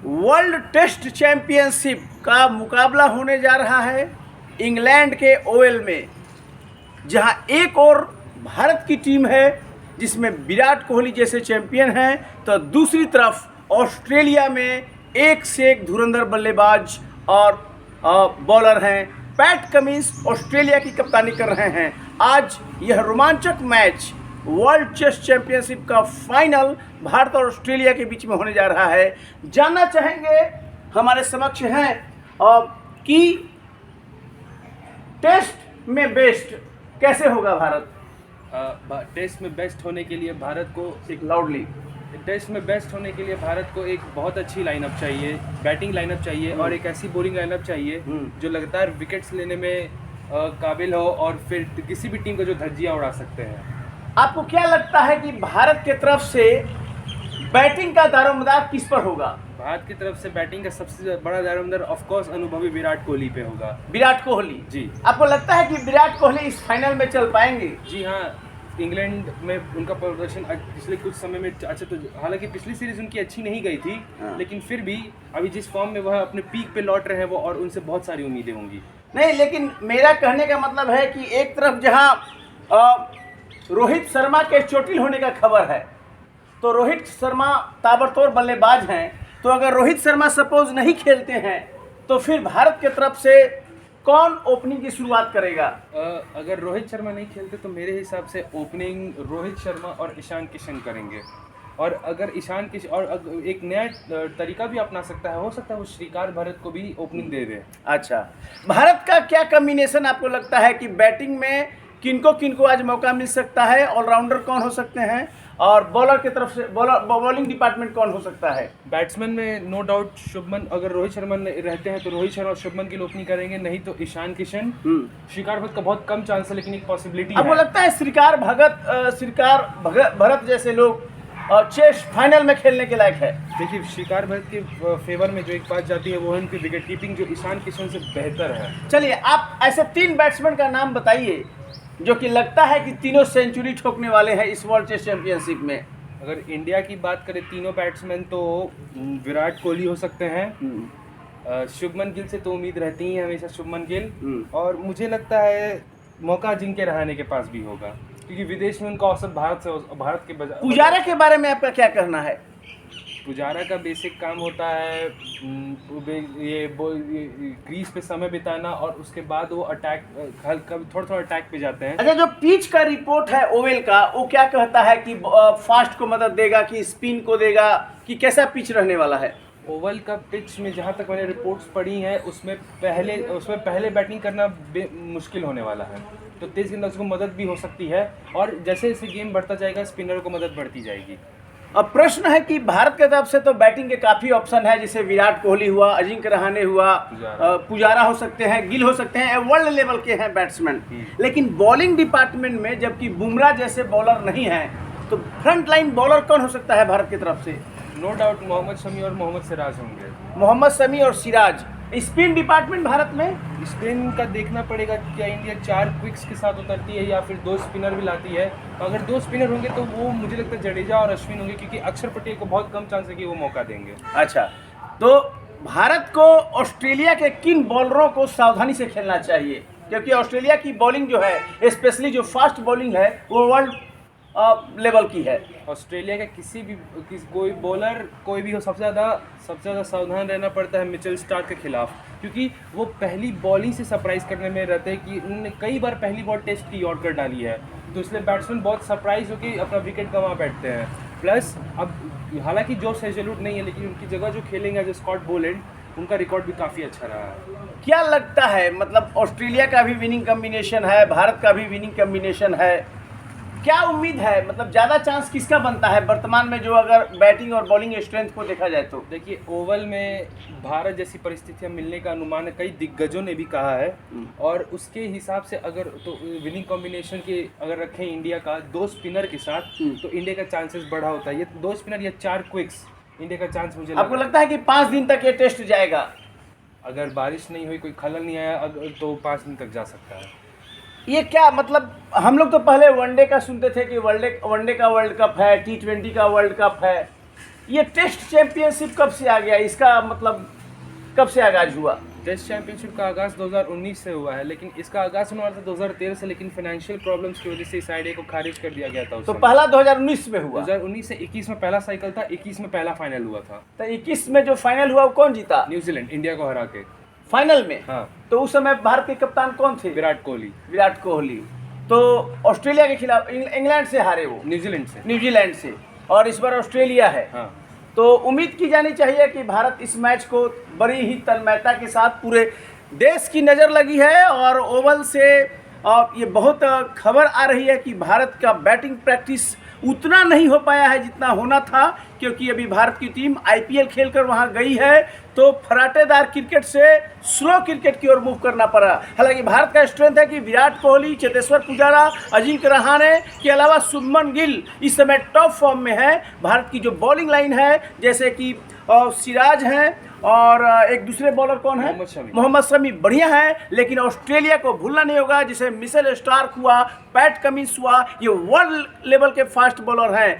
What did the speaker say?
World test championship का मुकाबला होने जा रहा है इंग्लैंड के ओवल में, जहां एक और भारत की टीम है जिसमें विराट कोहली जैसे चैंपियन हैं, तो दूसरी तरफ ऑस्ट्रेलिया में एक से एक धुरंधर बल्लेबाज और बॉलर हैं। पैट कमिंस ऑस्ट्रेलिया की कप्तानी कर रहे हैं। आज यह रोमांचक मैच वर्ल्ड चेस चैंपियनशिप का फाइनल भारत और ऑस्ट्रेलिया के बीच में होने जा रहा है। जानना चाहेंगे, हमारे समक्ष हैं कि टेस्ट में बेस्ट कैसे होगा भारत। टेस्ट में बेस्ट होने के लिए भारत को एक लाउडली टेस्ट में बेस्ट होने के लिए भारत को एक बहुत अच्छी लाइनअप चाहिए, बैटिंग लाइनअप चाहिए और एक ऐसी बॉलिंग लाइनअप चाहिए जो लगातार विकेट्स लेने में काबिल हो और फिर किसी भी टीम को जो धज्जियां उड़ा सकते हैं। आपको क्या लगता है कि भारत की तरफ से बैटिंग का दारोमदार किस पर होगा? भारत की तरफ से बैटिंग का सबसे बड़ा दारोमदार ऑफ कोर्स अनुभवी विराट कोहली पे होगा। विराट कोहली जी। आपको लगता है कि विराट कोहली इस फाइनल में चल पाएंगे? जी हाँ, इंग्लैंड में उनका प्रदर्शन पिछले कुछ समय में अच्छा, तो हालांकि पिछली सीरीज उनकी अच्छी नहीं गई थी, लेकिन फिर भी अभी जिस फॉर्म में वह अपने पीक पे लौट रहे हैं वो, और उनसे बहुत सारी उम्मीदें होंगी। नहीं, लेकिन मेरा कहने का मतलब है कि एक तरफ जहां रोहित शर्मा के चोटिल होने का खबर है, तो रोहित शर्मा ताबड़तोड़ बल्लेबाज हैं, तो अगर रोहित शर्मा सपोज नहीं खेलते हैं तो फिर भारत की तरफ से कौन ओपनिंग की शुरुआत करेगा? अगर रोहित शर्मा नहीं खेलते तो मेरे हिसाब से ओपनिंग रोहित शर्मा और ईशान किशन करेंगे। और अगर ईशान किशन और एक नया तरीका भी अपना सकता है, हो सकता है वो श्रीकार भरत को भी ओपनिंग दे दे। अच्छा, भारत का क्या कॉम्बिनेशन आपको लगता है कि बैटिंग में किनको किनको आज मौका मिल सकता है? ऑलराउंडर कौन हो सकते हैं और बॉलर की तरफ से बॉलिंग डिपार्टमेंट कौन हो सकता है? बैट्समैन में नो डाउट शुभमन, अगर रोहित शर्मा रहते हैं तो रोहित शर्मा और शुभमन की ओपनिंग करेंगे, नहीं तो ईशान किशन। श्रीकार भरत का बहुत कम चांस है, लेकिन एक पॉसिबिलिटी है। आपको लगता है श्रीकार भरत जैसे लोग चेस फाइनल में खेलने के लायक है? देखिए, श्रीकार भरत के फेवर में जो एक बात जाती है वो है उनकी विकेट कीपिंग, जो ईशान किशन से बेहतर है। चलिए, आप ऐसे 3 बैट्समैन का नाम बताइए जो कि लगता है कि तीनों सेंचुरी ठोकने वाले हैं इस वर्ल्ड टेस्ट चैंपियनशिप में। अगर इंडिया की बात करें तीनों बैट्समैन तो विराट कोहली हो सकते हैं। शुभमन गिल से तो उम्मीद रहती है हमेशा, शुभमन गिल। और मुझे लगता है मौका अजिंक्य रहाणे के पास भी होगा, क्योंकि विदेश में उनका औसत भारत के बजाय। पुजारा के बारे में आपका क्या कहना है? पुजारा का बेसिक काम होता है ये क्रीज पे समय बिताना और उसके बाद वो अटैक थोड़ा थोड़ा अटैक पे जाते हैं। अच्छा, जो पिच का रिपोर्ट है ओवल का, वो क्या कहता है कि फास्ट को मदद देगा कि स्पिन को देगा, कि कैसा पिच रहने वाला है? ओवल का पिच में जहाँ तक मैंने रिपोर्ट्स पढ़ी हैं उसमें पहले बैटिंग करना मुश्किल होने वाला है, तो तेज गेंदबाजों को मदद भी हो सकती है, और जैसे जैसे गेम बढ़ता जाएगा स्पिनर को मदद बढ़ती जाएगी। अब प्रश्न है कि भारत की तरफ से तो बैटिंग के काफ़ी ऑप्शन है, जैसे विराट कोहली हुआ, अजिंक्य रहाणे हुआ, पुजारा हो सकते हैं, गिल हो सकते हैं, वर्ल्ड लेवल के हैं बैट्समैन। लेकिन बॉलिंग डिपार्टमेंट में जबकि बुमराह जैसे बॉलर नहीं हैं, तो फ्रंट लाइन बॉलर कौन हो सकता है भारत की तरफ से? नो डाउट मोहम्मद शमी और मोहम्मद सिराज होंगे। मोहम्मद शमी और सिराज। स्पिन डिपार्टमेंट भारत में स्पिन का देखना पड़ेगा, क्या इंडिया 4 क्विक्स के साथ उतरती है या फिर 2 स्पिनर भी लाती है। अगर 2 स्पिनर होंगे तो वो मुझे लगता है जडेजा और अश्विन होंगे, क्योंकि अक्षर पटेल को बहुत कम चांस है कि वो मौका देंगे। अच्छा, तो भारत को ऑस्ट्रेलिया के किन बॉलरों को सावधानी से खेलना चाहिए? क्योंकि ऑस्ट्रेलिया की बॉलिंग जो है, स्पेशली जो फास्ट बॉलिंग है, वो वर्ल्ड लेवल की है। ऑस्ट्रेलिया का कोई बॉलर कोई भी हो, सबसे ज़्यादा सावधान रहना पड़ता है मिचेल स्टार्क के खिलाफ, क्योंकि वो पहली बॉलिंग से सरप्राइज करने में रहते हैं कि उन्होंने कई बार पहली बॉल टेस्ट की यॉर्कर डाली है, तो इसलिए बैट्समैन बहुत सरप्राइज होकर अपना विकेट गंवा बैठते हैं। प्लस अब हालांकि जोश हेजलवुड नहीं है, लेकिन उनकी जगह जो खेलेंगे जो स्कॉट बोलैंड, उनका रिकॉर्ड भी काफ़ी अच्छा रहा है। क्या लगता है, मतलब ऑस्ट्रेलिया का भी विनिंग कॉम्बिनेशन है, भारत का भी विनिंग कॉम्बिनेशन है, क्या उम्मीद है, मतलब ज़्यादा चांस किसका बनता है वर्तमान में, जो अगर बैटिंग और बॉलिंग स्ट्रेंथ को देखा जाए तो? देखिए, ओवल में भारत जैसी परिस्थितियां मिलने का अनुमान कई दिग्गजों ने भी कहा है, और उसके हिसाब से अगर तो विनिंग कॉम्बिनेशन के अगर रखें इंडिया का 2 स्पिनर के साथ, तो इंडिया का चांसेस बढ़ा होता है। ये 2 स्पिनर या 4 क्विक्स, इंडिया का चांस मुझे आपको लगता है कि 5 दिन तक ये टेस्ट जाएगा? अगर बारिश नहीं हुई, कोई खलल नहीं आया, तो 5 दिन तक जा सकता है। ये क्या मतलब, हम लोग तो पहले वनडे का सुनते थे कि वनडे का वर्ल्ड कप है, T20 का वर्ल्ड कप है, ये टेस्ट चैंपियनशिप कब से आ गया, इसका मतलब कब से आगाज हुआ? टेस्ट चैंपियनशिप का आगाज़ 2019 से हुआ है, लेकिन इसका आगाज़ होने वाला था 2013 से, लेकिन फाइनेंशियल प्रॉब्लम्स की वजह से इस आइडिया को खारिज कर दिया गया था उस तो समय। पहला 2019 में हुआ। 2019 से 21 में पहला साइकिल था, 21 में पहला फाइनल हुआ था। तो 21 में जो फाइनल हुआ वो कौन जीता? न्यूजीलैंड इंडिया को हरा के। फाइनल में। हाँ, तो उस समय भारत के कप्तान कौन थे? विराट कोहली। विराट कोहली। तो ऑस्ट्रेलिया के खिलाफ इंग्लैंड से हारे वो, न्यूजीलैंड से। न्यूजीलैंड से, और इस बार ऑस्ट्रेलिया है। हाँ, तो उम्मीद की जानी चाहिए कि भारत इस मैच को बड़ी ही तन्मयता के साथ, पूरे देश की नज़र लगी है और ओवल से ये बहुत खबर आ रही है कि भारत का बैटिंग प्रैक्टिस उतना नहीं हो पाया है जितना होना था, क्योंकि अभी भारत की टीम आईपीएल खेलकर वहां गई है, तो फराटेदार क्रिकेट से स्लो क्रिकेट की ओर मूव करना पड़ा। हालांकि भारत का स्ट्रेंथ है कि विराट कोहली, चेतेश्वर पुजारा, अजिंक्य रहाणे के अलावा शुभमन गिल इस समय टॉप फॉर्म में है। भारत की जो बॉलिंग लाइन है, जैसे कि सिराज हैं और एक दूसरे बॉलर कौन है, मोहम्मद शमी, बढ़िया है। लेकिन ऑस्ट्रेलिया को भूलना नहीं होगा, जिसे मिशेल स्टार्क हुआ, पैट कमिंस हुआ, ये वर्ल्ड लेवल के फास्ट बॉलर हैं।